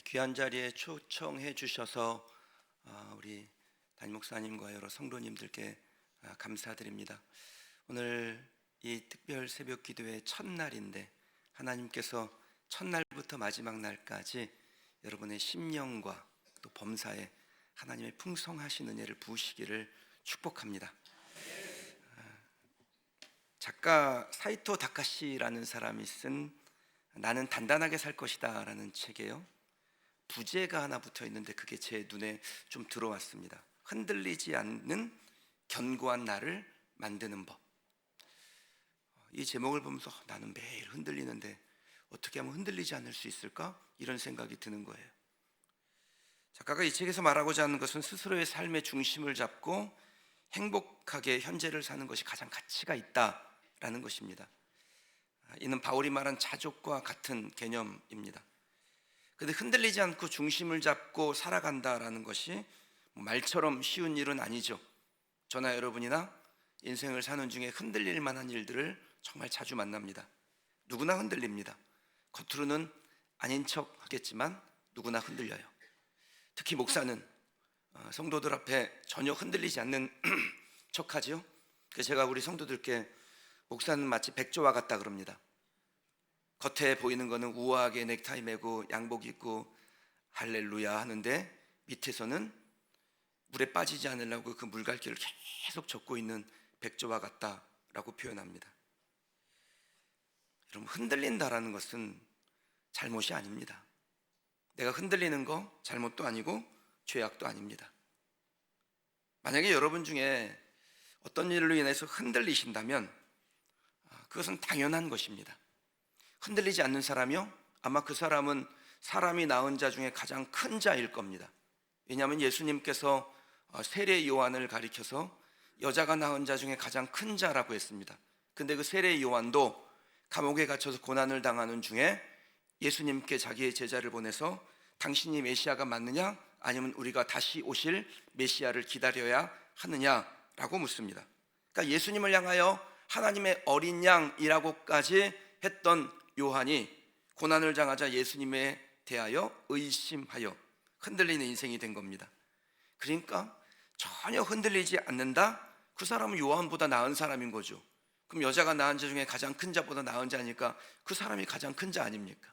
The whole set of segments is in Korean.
귀한 자리에 초청해 주셔서 우리 담임 목사님과 여러 성도님들께 감사드립니다. 오늘 이 특별 새벽 기도의 첫날인데 하나님께서 첫날부터 마지막 날까지 여러분의 심령과 또 범사에 하나님의 풍성하신 은혜를 부으시기를 축복합니다. 작가 사이토 다카시라는 사람이 쓴 나는 단단하게 살 것이다 라는 책이에요. 부제가 하나 붙어 있는데 그게 제 눈에 좀 들어왔습니다. 흔들리지 않는 견고한 나를 만드는 법. 이 제목을 보면서 나는 매일 흔들리는데 어떻게 하면 흔들리지 않을 수 있을까? 이런 생각이 드는 거예요. 작가가 이 책에서 말하고자 하는 것은 스스로의 삶의 중심을 잡고 행복하게 현재를 사는 것이 가장 가치가 있다라는 것입니다. 이는 바울이 말한 자족과 같은 개념입니다. 그런데 흔들리지 않고 중심을 잡고 살아간다라는 것이 말처럼 쉬운 일은 아니죠. 저나 여러분이나 인생을 사는 중에 흔들릴 만한 일들을 정말 자주 만납니다. 누구나 흔들립니다. 겉으로는 아닌 척 하겠지만 누구나 흔들려요. 특히 목사는 성도들 앞에 전혀 흔들리지 않는 척하죠. 그래서 제가 우리 성도들께 목사는 마치 백조와 같다 그럽니다. 겉에 보이는 거는 우아하게 넥타이 매고 양복 입고 할렐루야 하는데 밑에서는 물에 빠지지 않으려고 그 물갈퀴를 계속 젓고 있는 백조와 같다라고 표현합니다. 여러분, 흔들린다라는 것은 잘못이 아닙니다. 내가 흔들리는 거 잘못도 아니고 죄악도 아닙니다. 만약에 여러분 중에 어떤 일로 인해서 흔들리신다면 그것은 당연한 것입니다. 흔들리지 않는 사람이요? 아마 그 사람은 사람이 낳은 자 중에 가장 큰 자일 겁니다. 왜냐하면 예수님께서 세례 요한을 가리켜서 여자가 낳은 자 중에 가장 큰 자라고 했습니다. 근데 그 세례 요한도 감옥에 갇혀서 고난을 당하는 중에 예수님께 자기의 제자를 보내서 당신이 메시아가 맞느냐? 아니면 우리가 다시 오실 메시아를 기다려야 하느냐라고 묻습니다. 그러니까 예수님을 향하여 하나님의 어린 양이라고까지 했던 요한이 고난을 당하자 예수님에 대하여 의심하여 흔들리는 인생이 된 겁니다. 그러니까 전혀 흔들리지 않는다? 그 사람은 요한보다 나은 사람인 거죠. 그럼 여자가 낳은 자 중에 가장 큰 자보다 나은 자니까 그 사람이 가장 큰 자 아닙니까?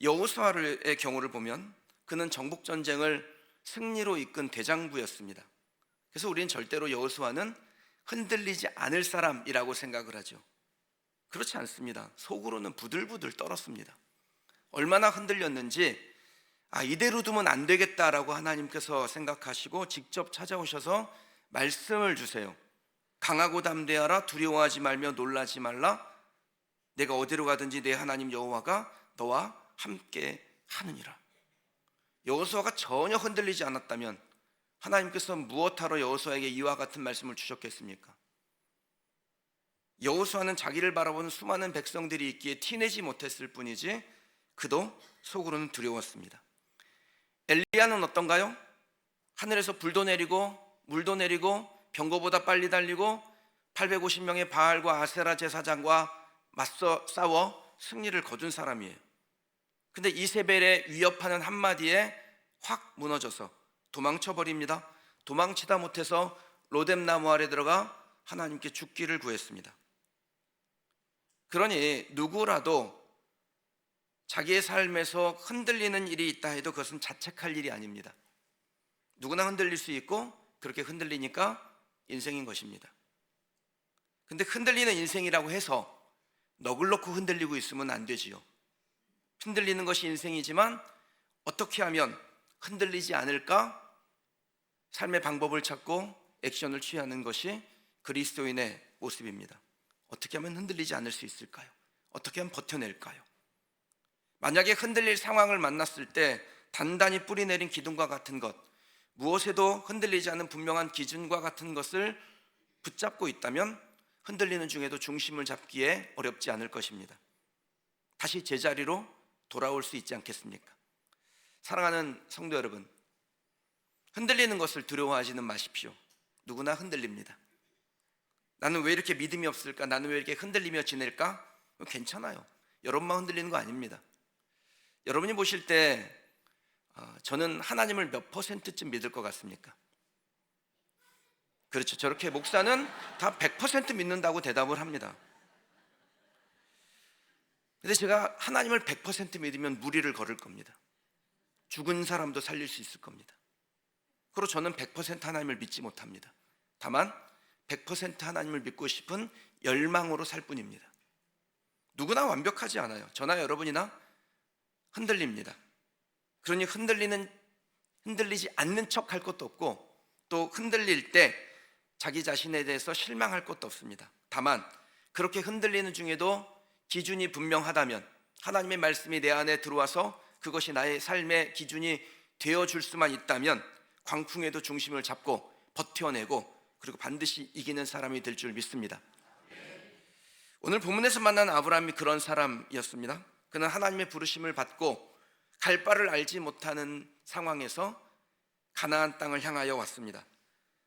여호수아의 경우를 보면 그는 정복전쟁을 승리로 이끈 대장부였습니다. 그래서 우리는 절대로 여호수아는 흔들리지 않을 사람이라고 생각을 하죠. 그렇지 않습니다. 속으로는 부들부들 떨었습니다. 얼마나 흔들렸는지 이대로 두면 안 되겠다라고 하나님께서 생각하시고 직접 찾아오셔서 말씀을 주세요. 강하고 담대하라, 두려워하지 말며 놀라지 말라. 내가 어디로 가든지 내 하나님 여호와가 너와 함께 하느니라. 여호수아가 전혀 흔들리지 않았다면 하나님께서 무엇하러 여호수아에게 이와 같은 말씀을 주셨겠습니까? 여호수아는 자기를 바라보는 수많은 백성들이 있기에 티내지 못했을 뿐이지 그도 속으로는 두려웠습니다. 엘리야는 어떤가요? 하늘에서 불도 내리고 물도 내리고 병거보다 빨리 달리고 850명의 바알과 아세라 제사장과 맞서 싸워 승리를 거둔 사람이에요. 근데 이세벨의 위협하는 한마디에 확 무너져서 도망쳐버립니다. 도망치다 못해서 로뎀나무 아래 들어가 하나님께 죽기를 구했습니다. 그러니 누구라도 자기의 삶에서 흔들리는 일이 있다 해도 그것은 자책할 일이 아닙니다. 누구나 흔들릴 수 있고 그렇게 흔들리니까 인생인 것입니다. 근데 흔들리는 인생이라고 해서 넋을 놓고 흔들리고 있으면 안 되지요. 흔들리는 것이 인생이지만 어떻게 하면 흔들리지 않을까? 삶의 방법을 찾고 액션을 취하는 것이 그리스도인의 모습입니다. 어떻게 하면 흔들리지 않을 수 있을까요? 어떻게 하면 버텨낼까요? 만약에 흔들릴 상황을 만났을 때 단단히 뿌리내린 기둥과 같은 것, 무엇에도 흔들리지 않는 분명한 기준과 같은 것을 붙잡고 있다면 흔들리는 중에도 중심을 잡기에 어렵지 않을 것입니다. 다시 제자리로 돌아올 수 있지 않겠습니까? 사랑하는 성도 여러분, 흔들리는 것을 두려워하지는 마십시오. 누구나 흔들립니다. 나는 왜 이렇게 믿음이 없을까? 나는 왜 이렇게 흔들리며 지낼까? 괜찮아요. 여러분만 흔들리는 거 아닙니다. 여러분이 보실 때 저는 하나님을 몇 퍼센트쯤 믿을 것 같습니까? 그렇죠. 저렇게 목사는 다 100% 믿는다고 대답을 합니다. 근데 제가 하나님을 100% 믿으면 무리를 걸을 겁니다. 죽은 사람도 살릴 수 있을 겁니다. 그리고 저는 100% 하나님을 믿지 못합니다. 다만 100% 하나님을 믿고 싶은 열망으로 살 뿐입니다. 누구나 완벽하지 않아요. 저나 여러분이나 흔들립니다. 그러니 흔들리지 않는 척 할 것도 없고, 또 흔들릴 때 자기 자신에 대해서 실망할 것도 없습니다. 다만 그렇게 흔들리는 중에도 기준이 분명하다면, 하나님의 말씀이 내 안에 들어와서 그것이 나의 삶의 기준이 되어줄 수만 있다면 광풍에도 중심을 잡고 버텨내고, 그리고 반드시 이기는 사람이 될 줄 믿습니다. 오늘 본문에서 만난 아브라함이 그런 사람이었습니다. 그는 하나님의 부르심을 받고 갈 바를 알지 못하는 상황에서 가나안 땅을 향하여 왔습니다.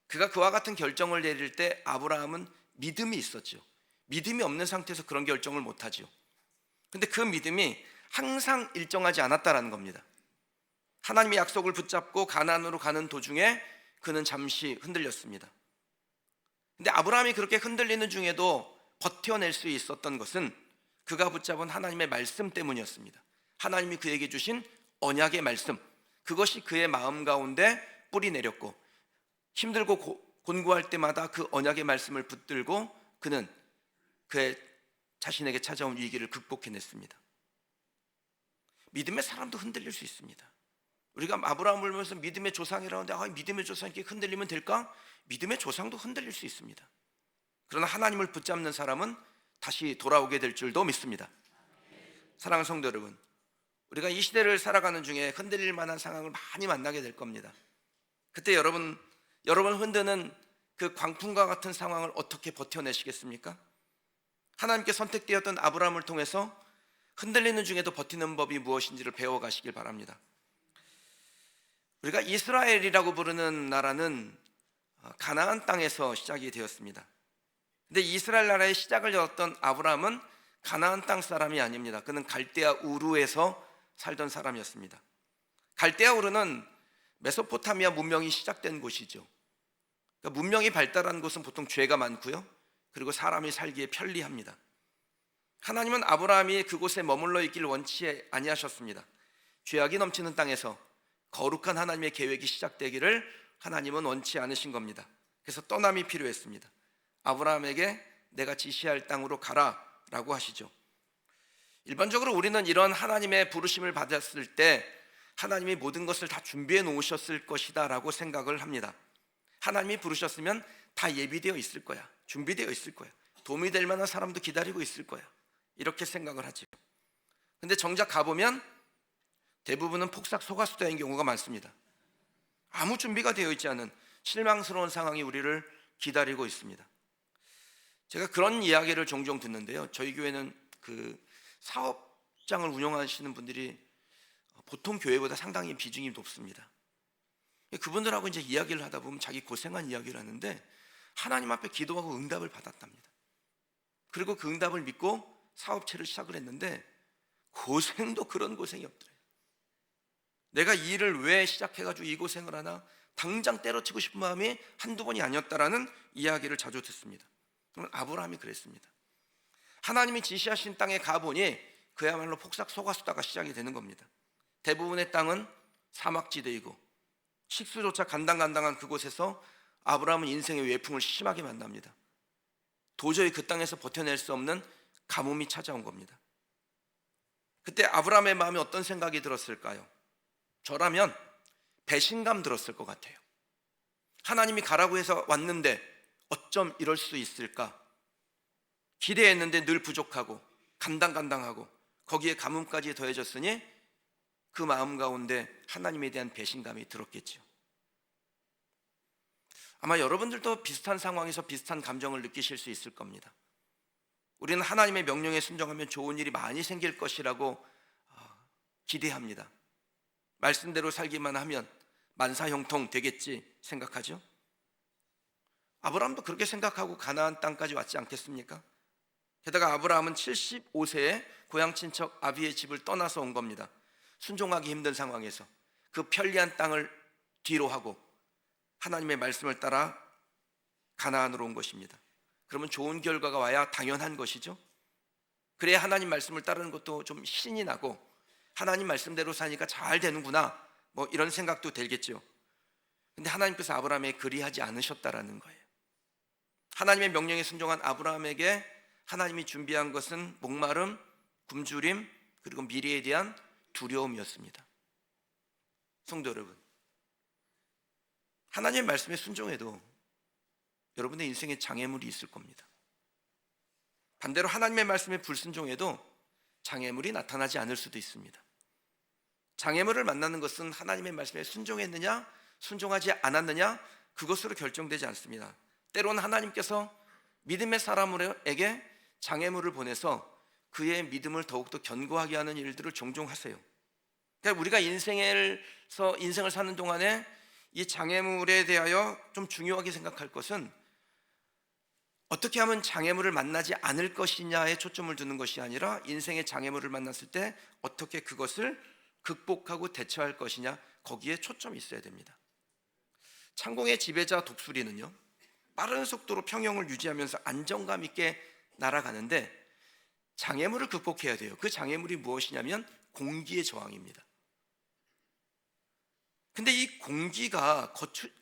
그가 그와 같은 결정을 내릴 때 아브라함은 믿음이 있었죠. 믿음이 없는 상태에서 그런 결정을 못하죠. 근데 그 믿음이 항상 일정하지 않았다라는 겁니다. 하나님의 약속을 붙잡고 가나안으로 가는 도중에 그는 잠시 흔들렸습니다. 근데 아브라함이 그렇게 흔들리는 중에도 버텨낼 수 있었던 것은 그가 붙잡은 하나님의 말씀 때문이었습니다. 하나님이 그에게 주신 언약의 말씀, 그것이 그의 마음 가운데 뿌리 내렸고, 힘들고 곤고할 때마다 그 언약의 말씀을 붙들고 그는 그의 자신에게 찾아온 위기를 극복해냈습니다. 믿음의 사람도 흔들릴 수 있습니다. 우리가 아브라함을 보면서 믿음의 조상이라고 하는데, 믿음의 조상이 이렇게 흔들리면 될까? 믿음의 조상도 흔들릴 수 있습니다. 그러나 하나님을 붙잡는 사람은 다시 돌아오게 될 줄도 믿습니다. 사랑하는 성도 여러분, 우리가 이 시대를 살아가는 중에 흔들릴 만한 상황을 많이 만나게 될 겁니다. 그때 여러분 흔드는 그 광풍과 같은 상황을 어떻게 버텨내시겠습니까? 하나님께 선택되었던 아브라함을 통해서 흔들리는 중에도 버티는 법이 무엇인지를 배워가시길 바랍니다. 우리가 이스라엘이라고 부르는 나라는 가나안 땅에서 시작이 되었습니다. 근데 이스라엘 나라의 시작을 열었던 아브라함은 가나안 땅 사람이 아닙니다. 그는 갈대아 우르에서 살던 사람이었습니다. 갈대아 우르는 메소포타미아 문명이 시작된 곳이죠. 그러니까 문명이 발달한 곳은 보통 죄가 많고요, 그리고 사람이 살기에 편리합니다. 하나님은 아브라함이 그곳에 머물러 있기를 원치 아니하셨습니다. 죄악이 넘치는 땅에서 거룩한 하나님의 계획이 시작되기를 하나님은 원치 않으신 겁니다. 그래서 떠남이 필요했습니다. 아브라함에게 내가 지시할 땅으로 가라 라고 하시죠. 일반적으로 우리는 이런 하나님의 부르심을 받았을 때 하나님이 모든 것을 다 준비해 놓으셨을 것이다 라고 생각을 합니다. 하나님이 부르셨으면 다 예비되어 있을 거야, 준비되어 있을 거야, 도움이 될 만한 사람도 기다리고 있을 거야, 이렇게 생각을 하죠. 근데 정작 가보면 대부분은 폭삭 속았수다인 경우가 많습니다. 아무 준비가 되어 있지 않은 실망스러운 상황이 우리를 기다리고 있습니다. 제가 그런 이야기를 종종 듣는데요, 저희 교회는 그 사업장을 운영하시는 분들이 보통 교회보다 상당히 비중이 높습니다. 그분들하고 이제 이야기를 하다 보면 자기 고생한 이야기를 하는데, 하나님 앞에 기도하고 응답을 받았답니다. 그리고 그 응답을 믿고 사업체를 시작을 했는데 고생도 그런 고생이 없더래요. 내가 이 일을 왜 시작해가지고 이 고생을 하나, 당장 때려치고 싶은 마음이 한두 번이 아니었다라는 이야기를 자주 듣습니다. 그러면 아브라함이 그랬습니다. 하나님이 지시하신 땅에 가보니 그야말로 폭삭 속았수다가 시작이 되는 겁니다. 대부분의 땅은 사막지대이고 식수조차 간당간당한 그곳에서 아브라함은 인생의 외풍을 심하게 만납니다. 도저히 그 땅에서 버텨낼 수 없는 가뭄이 찾아온 겁니다. 그때 아브라함의 마음에 어떤 생각이 들었을까요? 저라면 배신감 들었을 것 같아요. 하나님이 가라고 해서 왔는데 어쩜 이럴 수 있을까? 기대했는데 늘 부족하고 간당간당하고 거기에 가뭄까지 더해졌으니 그 마음 가운데 하나님에 대한 배신감이 들었겠죠. 아마 여러분들도 비슷한 상황에서 비슷한 감정을 느끼실 수 있을 겁니다. 우리는 하나님의 명령에 순종하면 좋은 일이 많이 생길 것이라고 기대합니다. 말씀대로 살기만 하면 만사형통 되겠지 생각하죠. 아브라함도 그렇게 생각하고 가나안 땅까지 왔지 않겠습니까? 게다가 아브라함은 75세에 고향 친척 아비의 집을 떠나서 온 겁니다. 순종하기 힘든 상황에서 그 편리한 땅을 뒤로 하고 하나님의 말씀을 따라 가나안으로 온 것입니다. 그러면 좋은 결과가 와야 당연한 것이죠. 그래야 하나님 말씀을 따르는 것도 좀 신이 나고 하나님 말씀대로 사니까 잘 되는구나, 뭐 이런 생각도 들겠죠. 근데 하나님께서 아브라함에 그리하지 않으셨다라는 거예요. 하나님의 명령에 순종한 아브라함에게 하나님이 준비한 것은 목마름, 굶주림, 그리고 미래에 대한 두려움이었습니다. 성도 여러분, 하나님의 말씀에 순종해도 여러분의 인생에 장애물이 있을 겁니다. 반대로 하나님의 말씀에 불순종해도 장애물이 나타나지 않을 수도 있습니다. 장애물을 만나는 것은 하나님의 말씀에 순종했느냐 순종하지 않았느냐 그것으로 결정되지 않습니다. 때로는 하나님께서 믿음의 사람에게 장애물을 보내서 그의 믿음을 더욱더 견고하게 하는 일들을 종종 하세요. 그러니까 우리가 인생을 사는 동안에 이 장애물에 대하여 좀 중요하게 생각할 것은 어떻게 하면 장애물을 만나지 않을 것이냐에 초점을 두는 것이 아니라 인생의 장애물을 만났을 때 어떻게 그것을 극복하고 대처할 것이냐, 거기에 초점이 있어야 됩니다. 창공의 지배자 독수리는요, 빠른 속도로 평형을 유지하면서 안정감 있게 날아가는데 장애물을 극복해야 돼요. 그 장애물이 무엇이냐면 공기의 저항입니다. 근데 이 공기가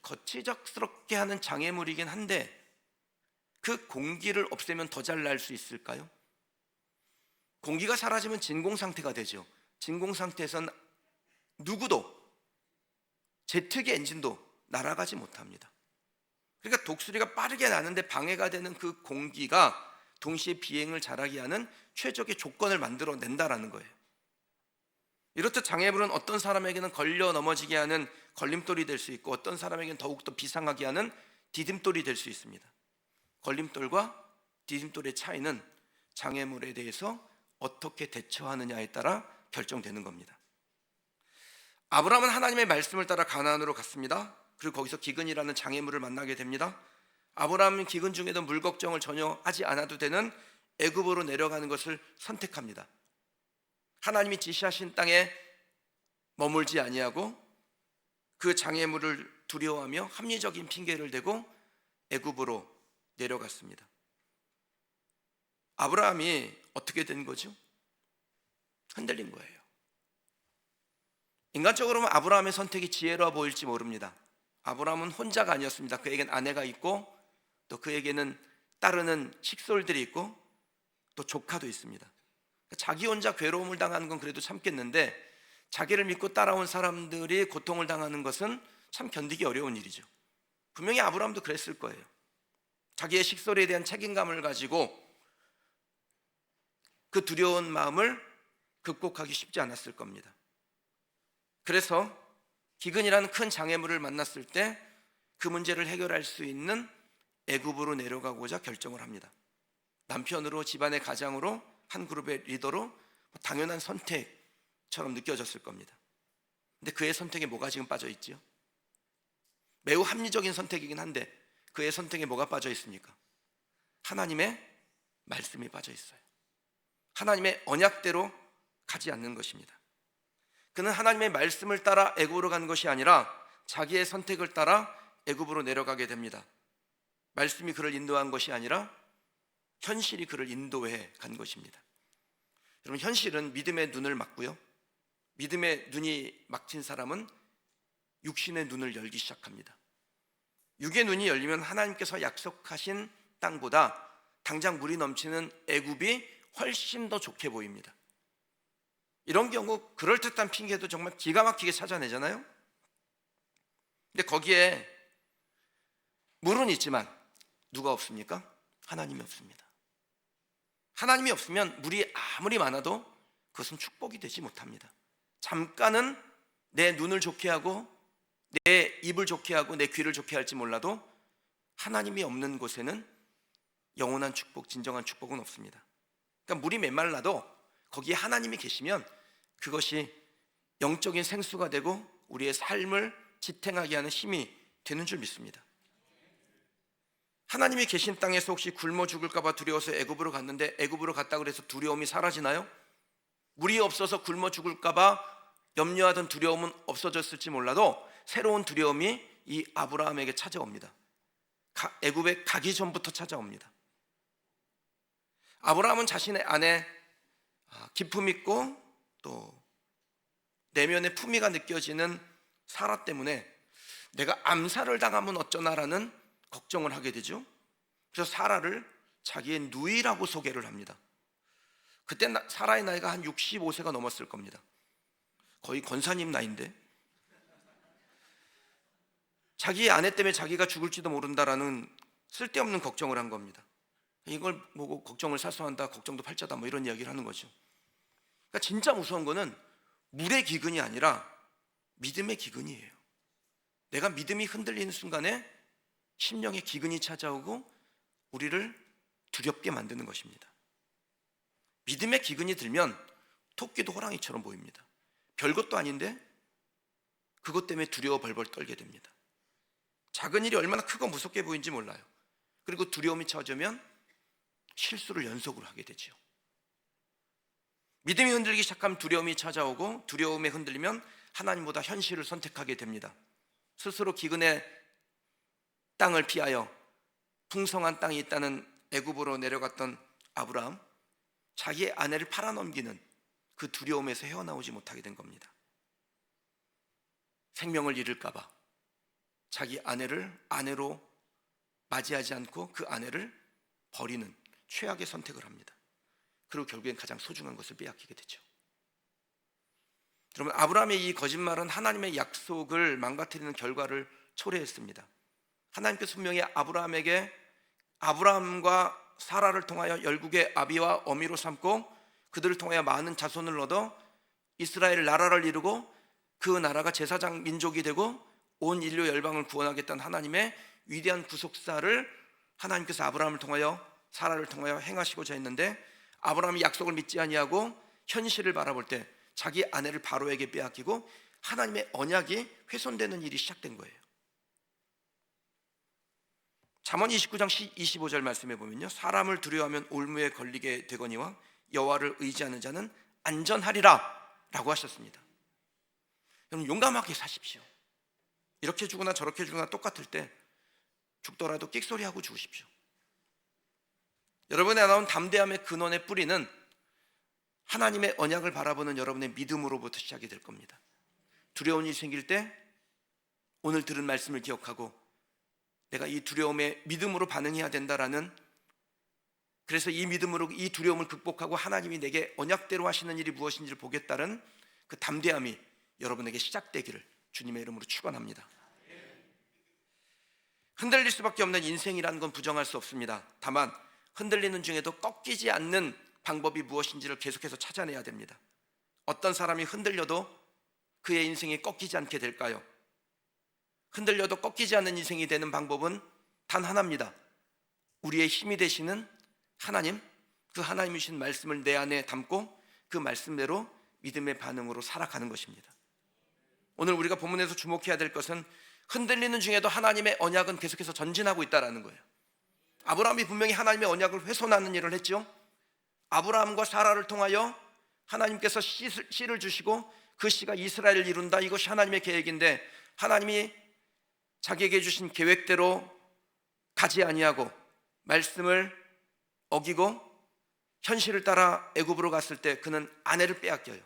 거치적스럽게 하는 장애물이긴 한데 그 공기를 없애면 더 잘 날 수 있을까요? 공기가 사라지면 진공 상태가 되죠. 진공 상태에선 누구도 제트기 엔진도 날아가지 못합니다. 그러니까 독수리가 빠르게 나는데 방해가 되는 그 공기가 동시에 비행을 잘하게 하는 최적의 조건을 만들어낸다라는 거예요. 이렇듯 장애물은 어떤 사람에게는 걸려 넘어지게 하는 걸림돌이 될 수 있고 어떤 사람에게는 더욱더 비상하게 하는 디딤돌이 될 수 있습니다. 걸림돌과 디딤돌의 차이는 장애물에 대해서 어떻게 대처하느냐에 따라 결정되는 겁니다. 아브라함은 하나님의 말씀을 따라 가나안으로 갔습니다. 그리고 거기서 기근이라는 장애물을 만나게 됩니다. 아브라함은 기근 중에도 물 걱정을 전혀 하지 않아도 되는 애굽으로 내려가는 것을 선택합니다. 하나님이 지시하신 땅에 머물지 아니하고 그 장애물을 두려워하며 합리적인 핑계를 대고 애굽으로 내려갔습니다. 아브라함이 어떻게 된 거죠? 흔들린 거예요. 인간적으로는 아브라함의 선택이 지혜로워 보일지 모릅니다. 아브라함은 혼자가 아니었습니다. 그에겐 아내가 있고 또 그에게는 따르는 식솔들이 있고 또 조카도 있습니다. 자기 혼자 괴로움을 당하는 건 그래도 참겠는데 자기를 믿고 따라온 사람들이 고통을 당하는 것은 참 견디기 어려운 일이죠. 분명히 아브라함도 그랬을 거예요. 자기의 식솔에 대한 책임감을 가지고 그 두려운 마음을 극복하기 쉽지 않았을 겁니다. 그래서 기근이라는 큰 장애물을 만났을 때 그 문제를 해결할 수 있는 애굽으로 내려가고자 결정을 합니다. 남편으로, 집안의 가장으로, 한 그룹의 리더로 당연한 선택처럼 느껴졌을 겁니다. 근데 그의 선택에 뭐가 지금 빠져 있지요? 매우 합리적인 선택이긴 한데 그의 선택에 뭐가 빠져 있습니까? 하나님의 말씀이 빠져 있어요. 하나님의 언약대로 가지 않는 것입니다. 그는 하나님의 말씀을 따라 애굽으로 간 것이 아니라 자기의 선택을 따라 애굽으로 내려가게 됩니다. 말씀이 그를 인도한 것이 아니라 현실이 그를 인도해 간 것입니다. 여러분, 현실은 믿음의 눈을 막고요, 믿음의 눈이 막힌 사람은 육신의 눈을 열기 시작합니다. 육의 눈이 열리면 하나님께서 약속하신 땅보다 당장 물이 넘치는 애굽이 훨씬 더 좋게 보입니다. 이런 경우 그럴듯한 핑계도 정말 기가 막히게 찾아내잖아요. 근데 거기에 물은 있지만 누가 없습니까? 하나님이 없습니다. 하나님이 없으면 물이 아무리 많아도 그것은 축복이 되지 못합니다. 잠깐은 내 눈을 좋게 하고 내 입을 좋게 하고 내 귀를 좋게 할지 몰라도 하나님이 없는 곳에는 영원한 축복, 진정한 축복은 없습니다. 그러니까 물이 메말라도 거기에 하나님이 계시면 그것이 영적인 생수가 되고 우리의 삶을 지탱하게 하는 힘이 되는 줄 믿습니다. 하나님이 계신 땅에서 혹시 굶어 죽을까 봐 두려워서 애굽으로 갔는데 애굽으로 갔다고 해서 두려움이 사라지나요? 물이 없어서 굶어 죽을까 봐 염려하던 두려움은 없어졌을지 몰라도 새로운 두려움이 이 아브라함에게 찾아옵니다. 애굽에 가기 전부터 찾아옵니다. 아브라함은 자신의 안에 기품 있고 또 내면의 품위가 느껴지는 사라 때문에 내가 암살을 당하면 어쩌나라는 걱정을 하게 되죠. 그래서 사라를 자기의 누이라고 소개를 합니다. 그때 사라의 나이가 한 65세가 넘었을 겁니다. 거의 권사님 나이인데, 자기의 아내 때문에 자기가 죽을지도 모른다라는 쓸데없는 걱정을 한 겁니다. 이걸 보고 걱정을 사소한다, 걱정도 팔자다, 뭐 이런 이야기를 하는 거죠. 그러니까 진짜 무서운 거는 물의 기근이 아니라 믿음의 기근이에요. 내가 믿음이 흔들리는 순간에 심령의 기근이 찾아오고 우리를 두렵게 만드는 것입니다. 믿음의 기근이 들면 토끼도 호랑이처럼 보입니다. 별것도 아닌데 그것 때문에 두려워 벌벌 떨게 됩니다. 작은 일이 얼마나 크고 무섭게 보이는지 몰라요. 그리고 두려움이 찾아오면 실수를 연속으로 하게 되죠. 믿음이 흔들리기 시작하면 두려움이 찾아오고, 두려움에 흔들리면 하나님보다 현실을 선택하게 됩니다. 스스로 기근의 땅을 피하여 풍성한 땅이 있다는 애굽으로 내려갔던 아브라함, 자기의 아내를 팔아넘기는 그 두려움에서 헤어나오지 못하게 된 겁니다. 생명을 잃을까 봐 자기 아내를 아내로 맞이하지 않고 그 아내를 버리는 최악의 선택을 합니다. 그리고 결국엔 가장 소중한 것을 빼앗기게 되죠. 여러분, 아브라함의 이 거짓말은 하나님의 약속을 망가뜨리는 결과를 초래했습니다. 하나님께서 분명히 아브라함에게 아브라함과 사라를 통하여 열국의 아비와 어미로 삼고 그들을 통하여 많은 자손을 얻어 이스라엘 나라를 이루고 그 나라가 제사장 민족이 되고 온 인류 열방을 구원하겠다는 하나님의 위대한 구속사를 하나님께서 아브라함을 통하여 사라를 통하여 행하시고자 했는데, 아브라함이 약속을 믿지 아니하고 현실을 바라볼 때 자기 아내를 바로에게 빼앗기고 하나님의 언약이 훼손되는 일이 시작된 거예요. 잠언 29장 25절 말씀해 보면요, 사람을 두려워하면 올무에 걸리게 되거니와 여호와를 의지하는 자는 안전하리라 라고 하셨습니다. 여러분, 용감하게 사십시오. 이렇게 죽으나 저렇게 죽으나 똑같을 때 죽더라도 끽소리하고 죽으십시오. 여러분의 나온 담대함의 근원의 뿌리는 하나님의 언약을 바라보는 여러분의 믿음으로부터 시작이 될 겁니다. 두려운 일이 생길 때 오늘 들은 말씀을 기억하고 내가 이 두려움에 믿음으로 반응해야 된다라는, 그래서 이 믿음으로 이 두려움을 극복하고 하나님이 내게 언약대로 하시는 일이 무엇인지를 보겠다는 그 담대함이 여러분에게 시작되기를 주님의 이름으로 축원합니다. 흔들릴 수밖에 없는 인생이라는 건 부정할 수 없습니다. 다만 흔들리는 중에도 꺾이지 않는 방법이 무엇인지를 계속해서 찾아내야 됩니다. 어떤 사람이 흔들려도 그의 인생이 꺾이지 않게 될까요? 흔들려도 꺾이지 않는 인생이 되는 방법은 단 하나입니다. 우리의 힘이 되시는 하나님, 그 하나님이 주신 말씀을 내 안에 담고 그 말씀대로 믿음의 반응으로 살아가는 것입니다. 오늘 우리가 본문에서 주목해야 될 것은 흔들리는 중에도 하나님의 언약은 계속해서 전진하고 있다는 거예요. 아브라함이 분명히 하나님의 언약을 훼손하는 일을 했죠. 아브라함과 사라를 통하여 하나님께서 씨를 주시고 그 씨가 이스라엘을 이룬다, 이것이 하나님의 계획인데 하나님이 자기에게 주신 계획대로 가지 아니하고 말씀을 어기고 현실을 따라 애굽으로 갔을 때 그는 아내를 빼앗겨요.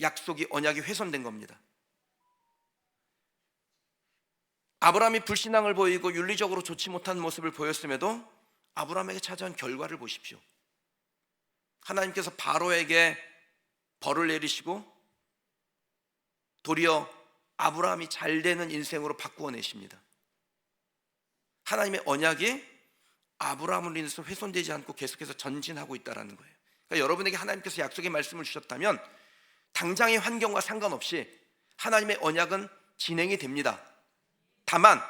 약속이, 언약이 훼손된 겁니다. 아브라함이 불신앙을 보이고 윤리적으로 좋지 못한 모습을 보였음에도 아브라함에게 찾아온 결과를 보십시오. 하나님께서 바로에게 벌을 내리시고 도리어 아브라함이 잘 되는 인생으로 바꾸어 내십니다. 하나님의 언약이 아브라함을 인해서 훼손되지 않고 계속해서 전진하고 있다는 거예요. 그러니까 여러분에게 하나님께서 약속의 말씀을 주셨다면 당장의 환경과 상관없이 하나님의 언약은 진행이 됩니다. 다만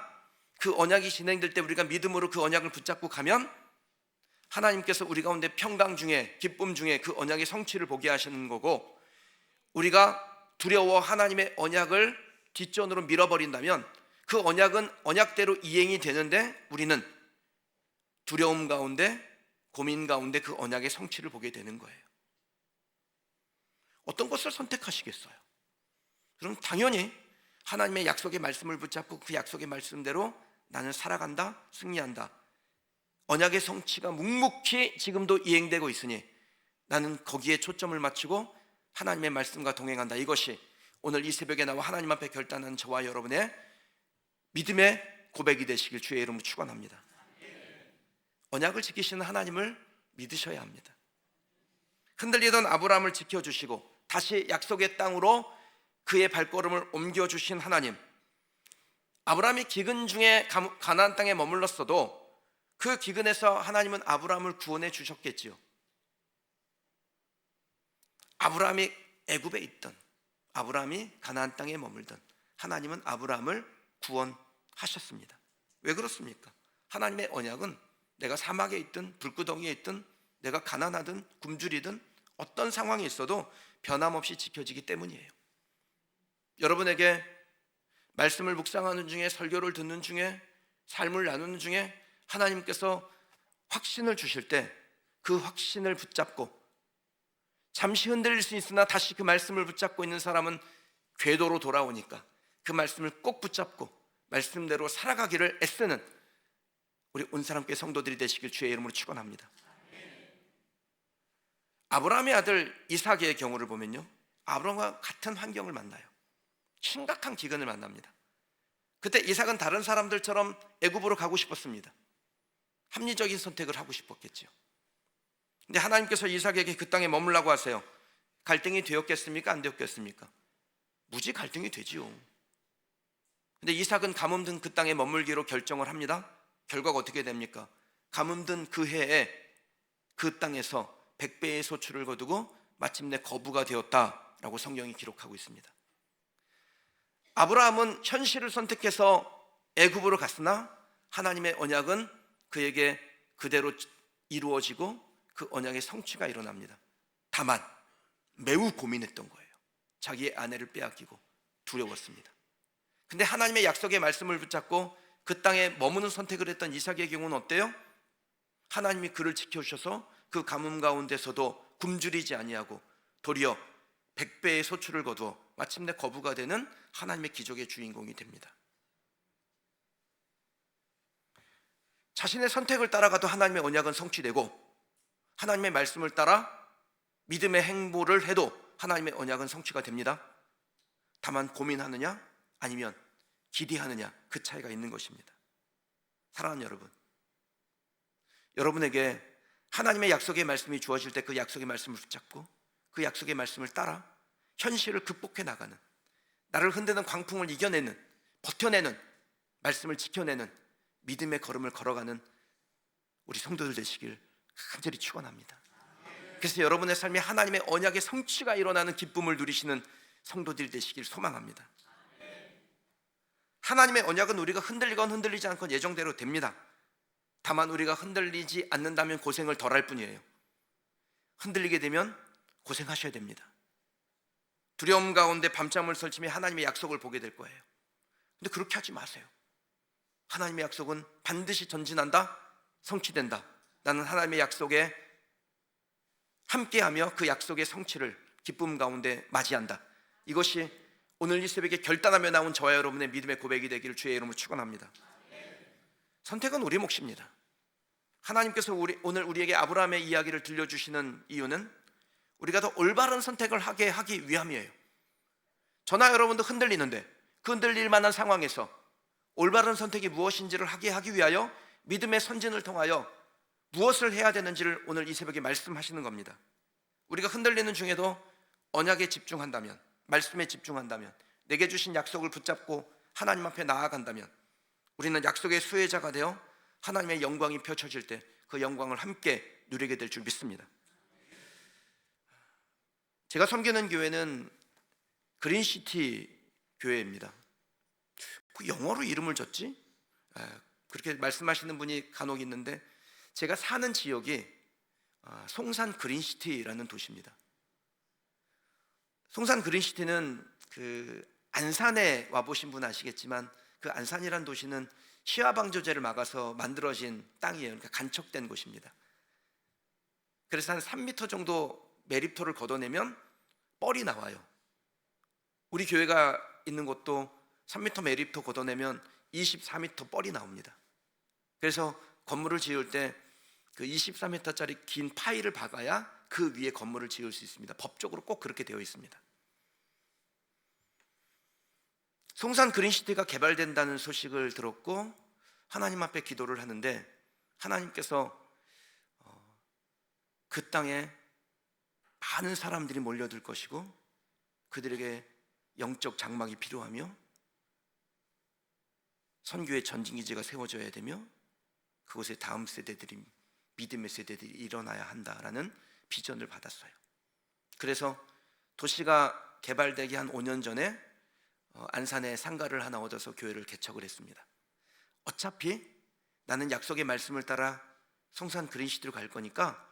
그 언약이 진행될 때 우리가 믿음으로 그 언약을 붙잡고 가면 하나님께서 우리 가운데 평강 중에, 기쁨 중에 그 언약의 성취를 보게 하시는 거고, 우리가 두려워 하나님의 언약을 뒷전으로 밀어버린다면 그 언약은 언약대로 이행이 되는데 우리는 두려움 가운데, 고민 가운데 그 언약의 성취를 보게 되는 거예요. 어떤 것을 선택하시겠어요? 그럼 당연히 하나님의 약속의 말씀을 붙잡고 그 약속의 말씀대로 나는 살아간다, 승리한다. 언약의 성취가 묵묵히 지금도 이행되고 있으니 나는 거기에 초점을 맞추고 하나님의 말씀과 동행한다. 이것이 오늘 이 새벽에 나와 하나님 앞에 결단한 저와 여러분의 믿음의 고백이 되시길 주의 이름으로 축원합니다. 언약을 지키시는 하나님을 믿으셔야 합니다. 흔들리던 아브라함을 지켜주시고 다시 약속의 땅으로 그의 발걸음을 옮겨주신 하나님, 아브라함이 기근 중에 가나안 땅에 머물렀어도 그 기근에서 하나님은 아브라함을 구원해 주셨겠지요. 아브라함이 애굽에 있던, 아브라함이 가나안 땅에 머물던 하나님은 아브라함을 구원하셨습니다. 왜 그렇습니까? 하나님의 언약은 내가 사막에 있든 불구덩이에 있든 내가 가난하든 굶주리든 어떤 상황이 있어도 변함없이 지켜지기 때문이에요. 여러분에게 말씀을 묵상하는 중에, 설교를 듣는 중에, 삶을 나누는 중에 하나님께서 확신을 주실 때 그 확신을 붙잡고, 잠시 흔들릴 수 있으나 다시 그 말씀을 붙잡고 있는 사람은 궤도로 돌아오니까 그 말씀을 꼭 붙잡고 말씀대로 살아가기를 애쓰는 우리 온 사람께 성도들이 되시길 주의 이름으로 축원합니다. 아브라함의 아들 이삭의 경우를 보면요, 아브라함과 같은 환경을 만나요. 심각한 기근을 만납니다. 그때 이삭은 다른 사람들처럼 애굽으로 가고 싶었습니다. 합리적인 선택을 하고 싶었겠죠. 근데 하나님께서 이삭에게 그 땅에 머물라고 하세요. 갈등이 되었겠습니까? 안 되었겠습니까? 무지 갈등이 되지요. 근데 이삭은 가뭄든 그 땅에 머물기로 결정을 합니다. 결과가 어떻게 됩니까? 가뭄든 그 해에 그 땅에서 100배의 소출을 거두고 마침내 거부가 되었다라고 성경이 기록하고 있습니다. 아브라함은 현실을 선택해서 애굽으로 갔으나 하나님의 언약은 그에게 그대로 이루어지고 그 언약의 성취가 일어납니다. 다만 매우 고민했던 거예요. 자기의 아내를 빼앗기고 두려웠습니다. 근데 하나님의 약속의 말씀을 붙잡고 그 땅에 머무는 선택을 했던 이삭의 경우는 어때요? 하나님이 그를 지켜주셔서 그 가뭄 가운데서도 굶주리지 아니하고 도리어 100배의 소출을 거두어 마침내 거부가 되는 하나님의 기적의 주인공이 됩니다. 자신의 선택을 따라가도 하나님의 언약은 성취되고 하나님의 말씀을 따라 믿음의 행보를 해도 하나님의 언약은 성취가 됩니다. 다만 고민하느냐 아니면 기대하느냐, 그 차이가 있는 것입니다. 사랑하는 여러분, 여러분에게 하나님의 약속의 말씀이 주어질 때 그 약속의 말씀을 붙잡고 그 약속의 말씀을 따라 현실을 극복해 나가는, 나를 흔드는 광풍을 이겨내는, 버텨내는, 말씀을 지켜내는 믿음의 걸음을 걸어가는 우리 성도들 되시길 간절히 축원합니다. 그래서 여러분의 삶에 하나님의 언약의 성취가 일어나는 기쁨을 누리시는 성도들 되시길 소망합니다. 하나님의 언약은 우리가 흔들리건 흔들리지 않건 예정대로 됩니다. 다만 우리가 흔들리지 않는다면 고생을 덜할 뿐이에요. 흔들리게 되면 고생하셔야 됩니다. 두려움 가운데 밤잠을 설치며 하나님의 약속을 보게 될 거예요. 근데 그렇게 하지 마세요. 하나님의 약속은 반드시 전진한다, 성취된다. 나는 하나님의 약속에 함께하며 그 약속의 성취를 기쁨 가운데 맞이한다. 이것이 오늘 이 새벽에 결단하며 나온 저와 여러분의 믿음의 고백이 되기를 주의 이름으로 축원합니다. 선택은 우리 몫입니다. 하나님께서 오늘 우리에게 아브라함의 이야기를 들려주시는 이유는 우리가 더 올바른 선택을 하기 위함이에요. 저나 여러분도 흔들리는데 그 흔들릴 만한 상황에서 올바른 선택이 무엇인지를 하기 위하여 믿음의 선진을 통하여 무엇을 해야 되는지를 오늘 이 새벽에 말씀하시는 겁니다. 우리가 흔들리는 중에도 언약에 집중한다면, 말씀에 집중한다면, 내게 주신 약속을 붙잡고 하나님 앞에 나아간다면 우리는 약속의 수혜자가 되어 하나님의 영광이 펼쳐질 때 그 영광을 함께 누리게 될 줄 믿습니다. 제가 섬기는 교회는 그린시티 교회입니다. 그 영어로 이름을 줬지? 그렇게 말씀하시는 분이 간혹 있는데 제가 사는 지역이 송산 그린시티라는 도시입니다. 송산 그린시티는 그 안산에 와보신 분 아시겠지만 그 안산이라는 도시는 시화방조제를 막아서 만들어진 땅이에요. 그러니까 간척된 곳입니다. 그래서 한 3m 정도 매립토를 걷어내면 뻘이 나와요. 우리 교회가 있는 곳도 3m 매립토 걷어내면 24m 뻘이 나옵니다. 그래서 건물을 지을 때 그 24m짜리 긴 파이를 박아야 그 위에 건물을 지을 수 있습니다. 법적으로 꼭 그렇게 되어 있습니다. 송산 그린시티가 개발된다는 소식을 들었고 하나님 앞에 기도를 하는데 하나님께서 그 땅에 많은 사람들이 몰려들 것이고 그들에게 영적 장막이 필요하며 선교의 전진기지가 세워져야 되며 그곳에 다음 세대들이 믿음의 세대들이 일어나야 한다라는 비전을 받았어요. 그래서 도시가 개발되기 한 5년 전에 안산에 상가를 하나 얻어서 교회를 개척을 했습니다. 어차피 나는 약속의 말씀을 따라 송산 그린시티로 갈 거니까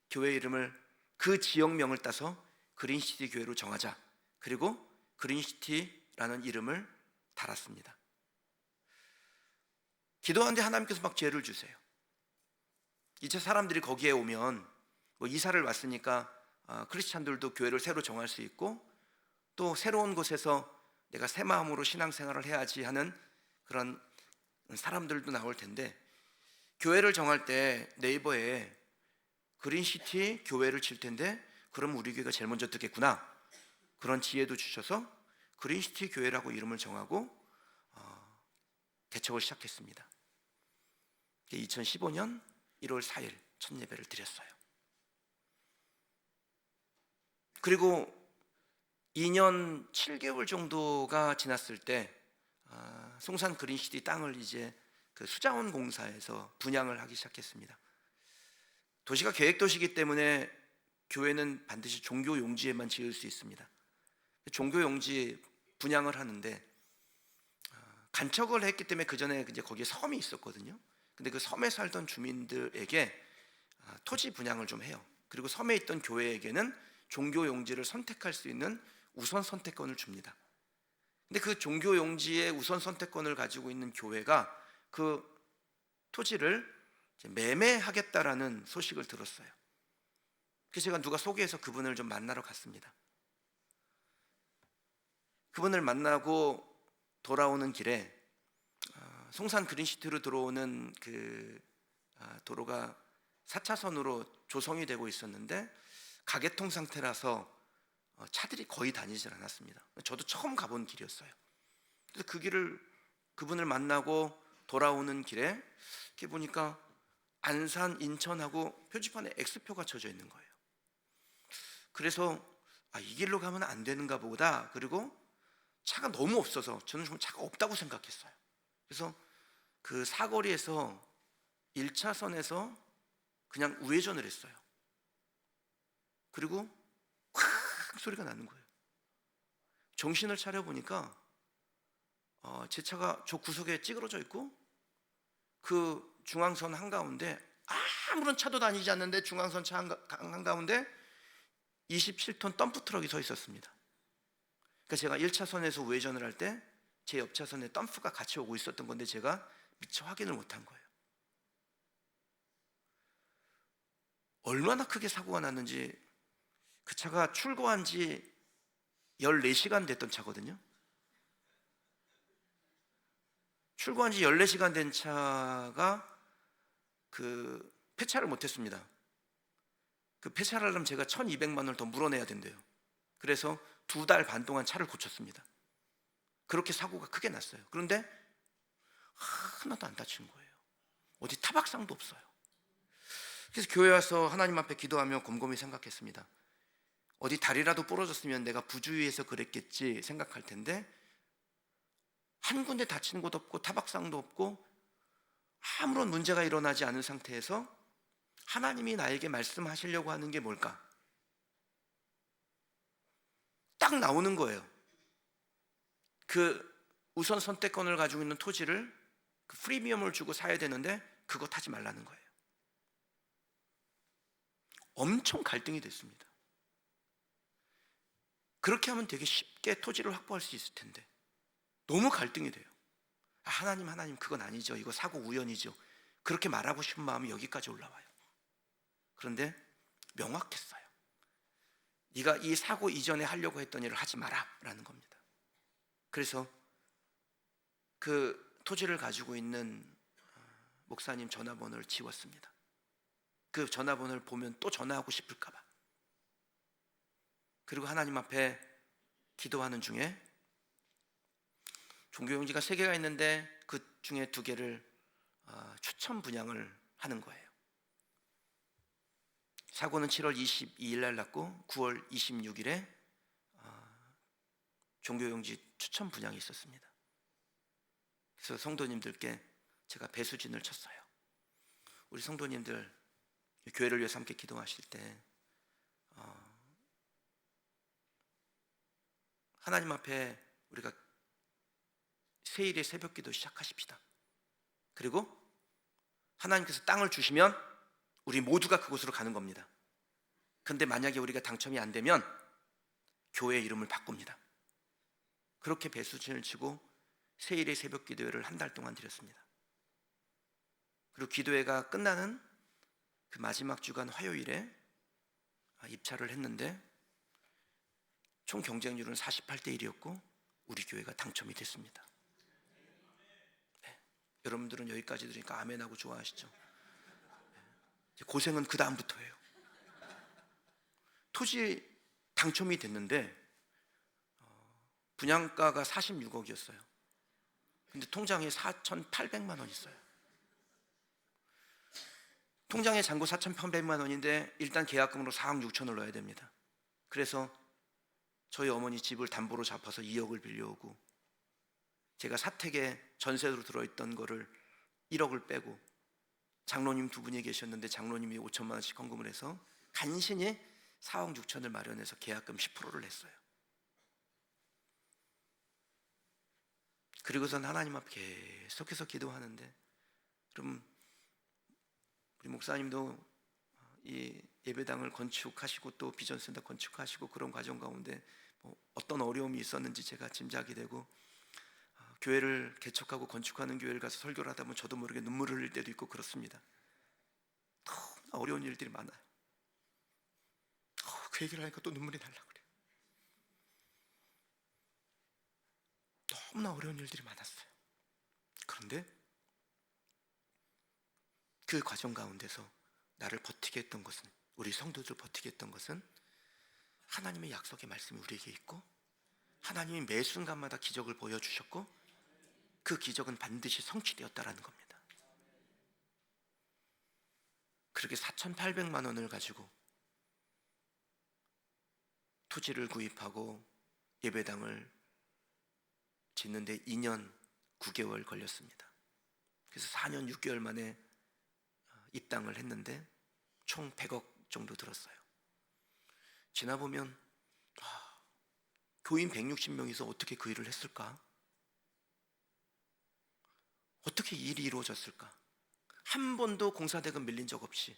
교회 이름을 그 지역명을 따서 그린시티 교회로 정하자. 그리고 그린시티라는 이름을 달았습니다. 기도하는데 하나님께서 막 지혜를 주세요. 이제 사람들이 거기에 오면 이사를 왔으니까 크리스찬들도 교회를 새로 정할 수 있고 또 새로운 곳에서 내가 새 마음으로 신앙생활을 해야지 하는 그런 사람들도 나올 텐데 교회를 정할 때 네이버에 그린시티 교회를 칠 텐데 그럼 우리 교회가 제일 먼저 듣겠구나 그런 지혜도 주셔서 그린시티 교회라고 이름을 정하고 개척을 시작했습니다. 2015년 1월 4일 첫 예배를 드렸어요. 그리고 2년 7개월 정도가 지났을 때 송산 그린시티 땅을 이제 그 수자원 공사에서 분양을 하기 시작했습니다. 도시가 계획도시이기 때문에 교회는 반드시 종교 용지에만 지을 수 있습니다. 종교 용지 분양을 하는데 간척을 했기 때문에 그 전에 이제 거기에 섬이 있었거든요. 근데 그 섬에 살던 주민들에게 토지 분양을 좀 해요. 그리고 섬에 있던 교회에게는 종교 용지를 선택할 수 있는 우선 선택권을 줍니다. 근데 그 종교 용지의 우선 선택권을 가지고 있는 교회가 그 토지를 매매하겠다라는 소식을 들었어요. 그래서 제가 누가 소개해서 그분을 좀 만나러 갔습니다. 그분을 만나고 돌아오는 길에 송산 그린시티로 들어오는 그 도로가 4차선으로 조성이 되고 있었는데 가개통 상태라서 차들이 거의 다니질 않았습니다. 저도 처음 가본 길이었어요. 그래서 그 길을 그분을 만나고 돌아오는 길에 이렇게 보니까 안산, 인천하고 표지판에 X표가 쳐져 있는 거예요. 그래서 이 길로 가면 안 되는가 보다. 그리고 차가 너무 없어서 저는 좀 차가 없다고 생각했어요. 그래서 그 사거리에서 1차선에서 그냥 우회전을 했어요. 그리고 콱 소리가 나는 거예요. 정신을 차려보니까 제 차가 저 구석에 찌그러져 있고 그 중앙선 한가운데 아무런 차도 다니지 않는데 중앙선 차 한가운데 27톤 덤프트럭이 서 있었습니다. 그러니까 제가 1차선에서 우회전을 할 때 제 옆차선에 덤프가 같이 오고 있었던 건데 제가 미처 확인을 못한 거예요. 얼마나 크게 사고가 났는지 그 차가 출고한 지 14시간 됐던 차거든요. 출고한 지 14시간 된 차가 그 폐차를 못했습니다. 그 폐차를 하려면 제가 1200만 원을 더 물어내야 된대요. 그래서 2달 반 동안 차를 고쳤습니다. 그렇게 사고가 크게 났어요. 그런데 하나도 안 다친 거예요. 어디 타박상도 없어요. 그래서 교회 와서 하나님 앞에 기도하며 곰곰이 생각했습니다. 어디 다리라도 부러졌으면 내가 부주의해서 그랬겠지 생각할 텐데 한 군데 다치는 곳도 없고 타박상도 없고 아무런 문제가 일어나지 않은 상태에서 하나님이 나에게 말씀하시려고 하는 게 뭘까? 딱 나오는 거예요. 그 우선 선택권을 가지고 있는 토지를 그 프리미엄을 주고 사야 되는데 그거 타지 말라는 거예요. 엄청 갈등이 됐습니다. 그렇게 하면 되게 쉽게 토지를 확보할 수 있을 텐데 너무 갈등이 돼요. 하나님 그건 아니죠. 이거 사고 우연이죠. 그렇게 말하고 싶은 마음이 여기까지 올라와요. 그런데 명확했어요. 네가 이 사고 이전에 하려고 했던 일을 하지 마라 라는 겁니다. 그래서 그 토지를 가지고 있는 목사님 전화번호를 지웠습니다. 그 전화번호를 보면 또 전화하고 싶을까 봐. 그리고 하나님 앞에 기도하는 중에 종교용지가 3개가 있는데 그 중에 2개를 추천 분양을 하는 거예요. 사고는 7월 22일 날 났고 9월 26일에 종교용지 추천 분양이 있었습니다. 그래서 성도님들께 제가 배수진을 쳤어요. 우리 성도님들 교회를 위해서 함께 기도하실 때 하나님 앞에 우리가 세일의 새벽기도 시작하십시다. 그리고 하나님께서 땅을 주시면 우리 모두가 그곳으로 가는 겁니다. 근데 만약에 우리가 당첨이 안 되면 교회 이름을 바꿉니다. 그렇게 배수진을 치고 세일의 새벽기도회를 한 달 동안 드렸습니다. 그리고 기도회가 끝나는 그 마지막 주간 화요일에 입찰을 했는데 총 경쟁률은 48대 1이었고 우리 교회가 당첨이 됐습니다. 네. 여러분들은 여기까지 들으니까 아멘하고 좋아하시죠? 네. 고생은 그 다음부터예요. 토지 당첨이 됐는데 분양가가 46억이었어요. 근데 통장에 4,800만 원 있어요. 통장에 잔고 4,800만 원인데 일단 계약금으로 4억 6천을 넣어야 됩니다. 그래서 저희 어머니 집을 담보로 잡아서 2억을 빌려오고 제가 사택에 전세로 들어있던 거를 1억을 빼고 장로님 2분이 계셨는데 장로님이 5천만 원씩 헌금을 해서 간신히 4억 6천을 마련해서 계약금 10%를 냈어요. 그리고선 하나님 앞에 계속해서 기도하는데, 그럼 우리 목사님도 이 예배당을 건축하시고 또 비전센터 건축하시고 그런 과정 가운데 어떤 어려움이 있었는지 제가 짐작이 되고 교회를 개척하고 건축하는 교회를 가서 설교를 하다 보면 저도 모르게 눈물을 흘릴 때도 있고 그렇습니다. 너무나 어려운 일들이 많아요. 그 얘기를 하니까 또 눈물이 나려고 그래요. 너무나 어려운 일들이 많았어요. 그런데 그 과정 가운데서 나를 버티게 했던 것은, 우리 성도들 버티게 했던 것은 하나님의 약속의 말씀이 우리에게 있고 하나님이 매 순간마다 기적을 보여주셨고 그 기적은 반드시 성취되었다라는 겁니다. 그렇게 4,800만 원을 가지고 토지를 구입하고 예배당을 짓는데 2년 9개월 걸렸습니다. 그래서 4년 6개월 만에 입당을 했는데 총 100억 정도 들었어요. 지나보면 교인 160명이서 어떻게 그 일을 했을까? 어떻게 일이 이루어졌을까? 한 번도 공사대금 밀린 적 없이,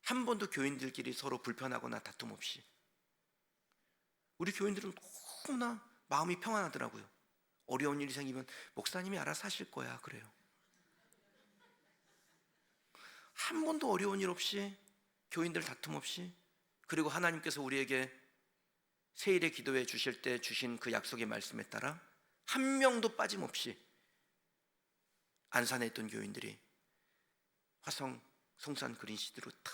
한 번도 교인들끼리 서로 불편하거나 다툼 없이, 우리 교인들은 너무나 마음이 평안하더라고요. 어려운 일이 생기면 목사님이 알아서 하실 거야 그래요. 한 번도 어려운 일 없이, 교인들 다툼 없이, 그리고 하나님께서 우리에게 세일의 기도회 주실 때 주신 그 약속의 말씀에 따라 한 명도 빠짐없이 안산에 있던 교인들이 화성 송산 그린시티로 다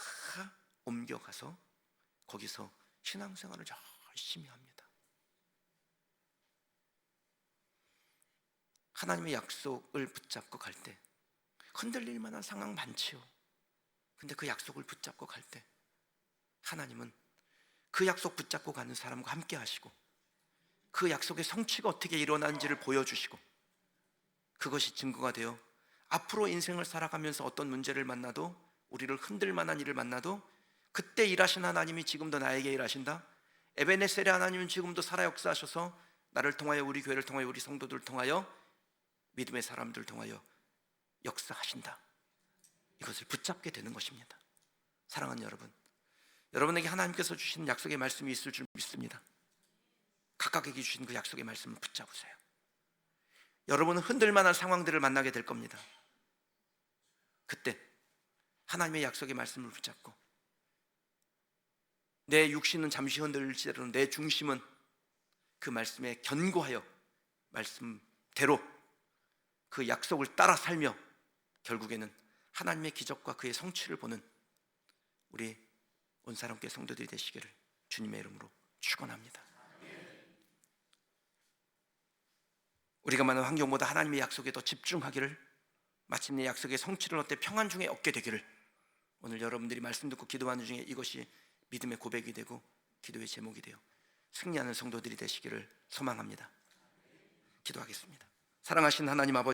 옮겨가서 거기서 신앙생활을 열심히 합니다. 하나님의 약속을 붙잡고 갈 때 흔들릴 만한 상황 많지요. 근데 그 약속을 붙잡고 갈 때 하나님은 그 약속 붙잡고 가는 사람과 함께 하시고 그 약속의 성취가 어떻게 일어나는지를 보여주시고, 그것이 증거가 되어 앞으로 인생을 살아가면서 어떤 문제를 만나도, 우리를 흔들 만한 일을 만나도 그때 일하신 하나님이 지금도 나에게 일하신다. 에베네셀의 하나님은 지금도 살아 역사하셔서 나를 통하여, 우리 교회를 통하여, 우리 성도들을 통하여, 믿음의 사람들을 통하여 역사하신다. 이것을 붙잡게 되는 것입니다. 사랑하는 여러분, 여러분에게 하나님께서 주신 약속의 말씀이 있을 줄 믿습니다. 각각에게 주신 그 약속의 말씀을 붙잡으세요. 여러분은 흔들만한 상황들을 만나게 될 겁니다. 그때 하나님의 약속의 말씀을 붙잡고 내 육신은 잠시 흔들릴지라도 내 중심은 그 말씀에 견고하여 말씀대로 그 약속을 따라 살며 결국에는 하나님의 기적과 그의 성취를 보는 우리 온 사람께 성도들이 되시기를 주님의 이름으로 축원합니다. 우리가 많은 환경보다 하나님의 약속에 더 집중하기를, 마침내 약속의 성취를 얻되 평안 중에 얻게 되기를, 오늘 여러분들이 말씀 듣고 기도하는 중에 이것이 믿음의 고백이 되고 기도의 제목이 되어 승리하는 성도들이 되시기를 소망합니다. 기도하겠습니다. 사랑하신 하나님 아버지,